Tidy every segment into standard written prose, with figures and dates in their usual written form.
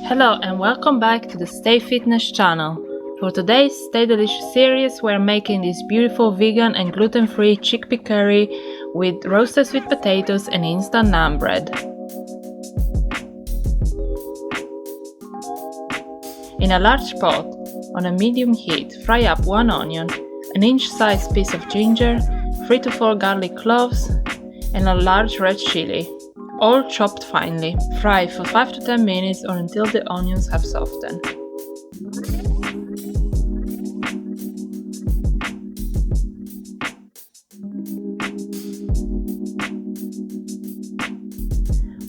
Hello and welcome back to the Stay Fitness channel. For today's Stay Delicious series, we're making this beautiful vegan and gluten-free chickpea curry with roasted sweet potatoes and instant naan bread. In a large pot, on a medium heat, fry up 1 onion, an inch-sized piece of ginger, 3 to 4 garlic cloves, and a large red chili, all chopped finely. Fry for 5 to 10 minutes or until the onions have softened.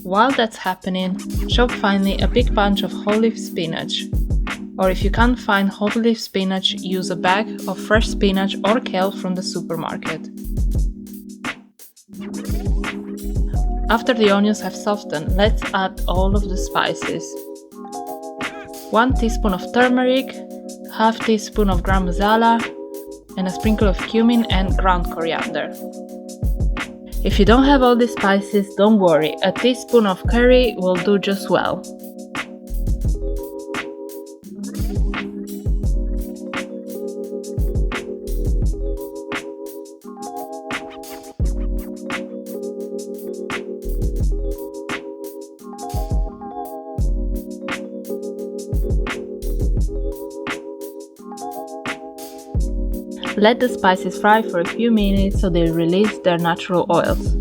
While that's happening, chop finely a big bunch of whole leaf spinach. Or if you can't find whole leaf spinach, use a bag of fresh spinach or kale from the supermarket. After the onions have softened, let's add all of the spices. 1 teaspoon of turmeric, half teaspoon of garam masala, and a sprinkle of cumin and ground coriander. If you don't have all the spices, don't worry, a teaspoon of curry will do just well. Let the spices fry for a few minutes so they release their natural oils.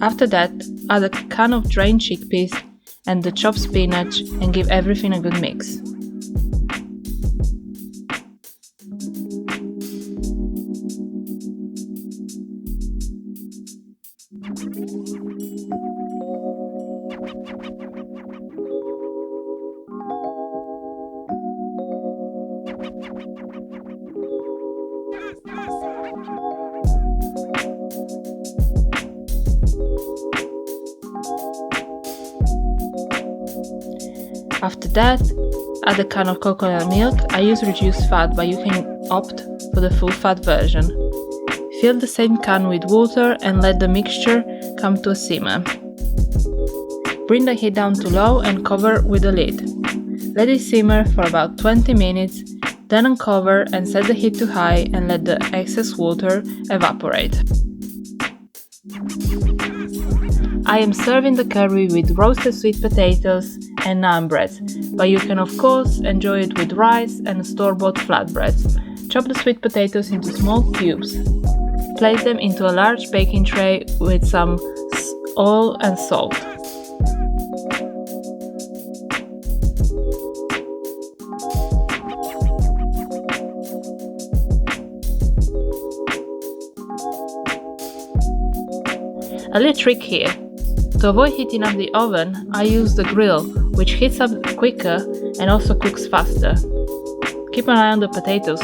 After that, add a can of drained chickpeas and the chopped spinach and give everything a good mix. After that, add a can of coconut milk. I use reduced fat, but you can opt for the full fat version. Fill the same can with water and let the mixture come to a simmer. Bring the heat down to low and cover with a lid. Let it simmer for about 20 minutes, then uncover and set the heat to high and let the excess water evaporate. I am serving the curry with roasted sweet potatoes and naan bread, but you can of course enjoy it with rice and store-bought flatbreads. Chop the sweet potatoes into small cubes. Place them into a large baking tray with some oil and salt. A little trick here. To avoid heating up the oven, I use the grill, which heats up quicker and also cooks faster. Keep an eye on the potatoes,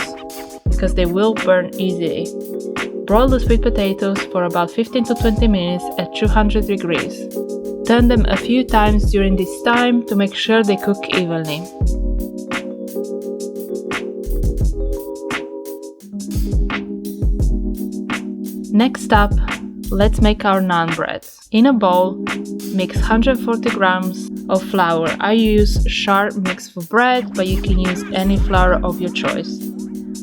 because they will burn easily. Broil the sweet potatoes for about 15 to 20 minutes at 200 degrees. Turn them a few times during this time to make sure they cook evenly. Next up, let's make our naan breads. In a bowl, mix 140 grams of flour. I use sharp mix for bread, but you can use any flour of your choice.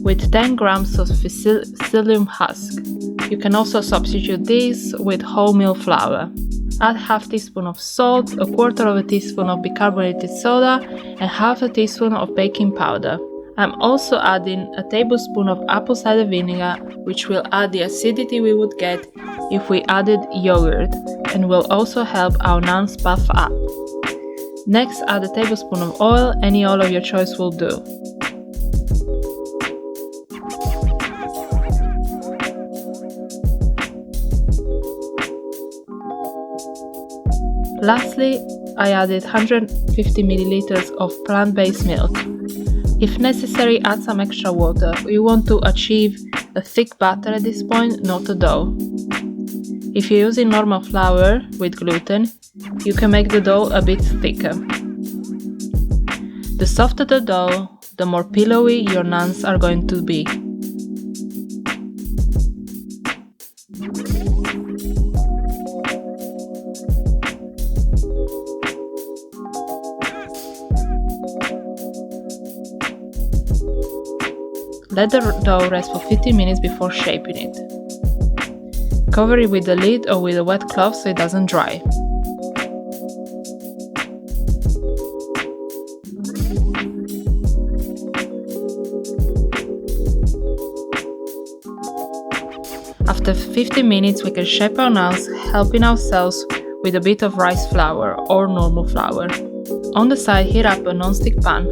With 10 grams of psyllium husk. You can also substitute this with wholemeal flour. Add half teaspoon of salt, a quarter of a teaspoon of bicarbonated soda, and half a teaspoon of baking powder. I'm also adding a tablespoon of apple cider vinegar, which will add the acidity we would get if we added yogurt, and will also help our naans puff up. Next, add a tablespoon of oil, any oil of your choice will do. Lastly, I added 150 milliliters of plant-based milk. If necessary, add some extra water. We want to achieve a thick batter at this point, not a dough. If you're using normal flour with gluten, you can make the dough a bit thicker. The softer the dough, the more pillowy your naans are going to be. Let the dough rest for 15 minutes before shaping it. Cover it with the lid or with a wet cloth so it doesn't dry. After 15 minutes we can shape our naans, helping ourselves with a bit of rice flour or normal flour. On the side, heat up a non-stick pan.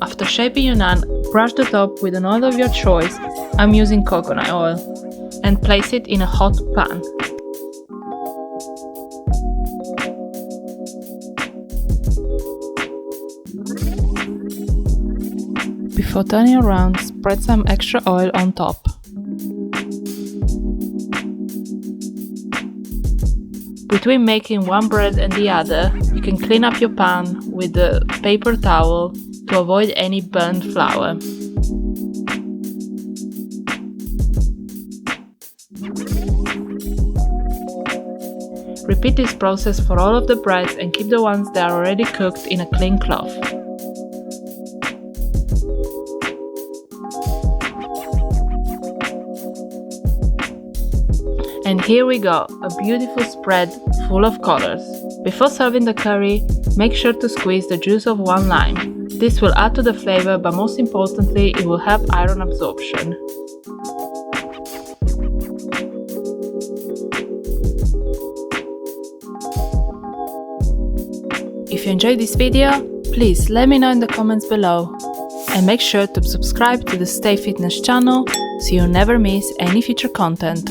After shaping your naan, brush the top with an oil of your choice. I'm using coconut oil, and place it in a hot pan. Before turning around, spread some extra oil on top. Between making one bread and the other, you can clean up your pan with a paper towel to avoid any burnt flour. Repeat this process for all of the breads and keep the ones that are already cooked in a clean cloth. And here we go, a beautiful spread full of colors. Before serving the curry, make sure to squeeze the juice of one lime. This will add to the flavor, but most importantly, it will help iron absorption. If you enjoyed this video, please let me know in the comments below. And make sure to subscribe to the Stay Fitness channel so you'll never miss any future content.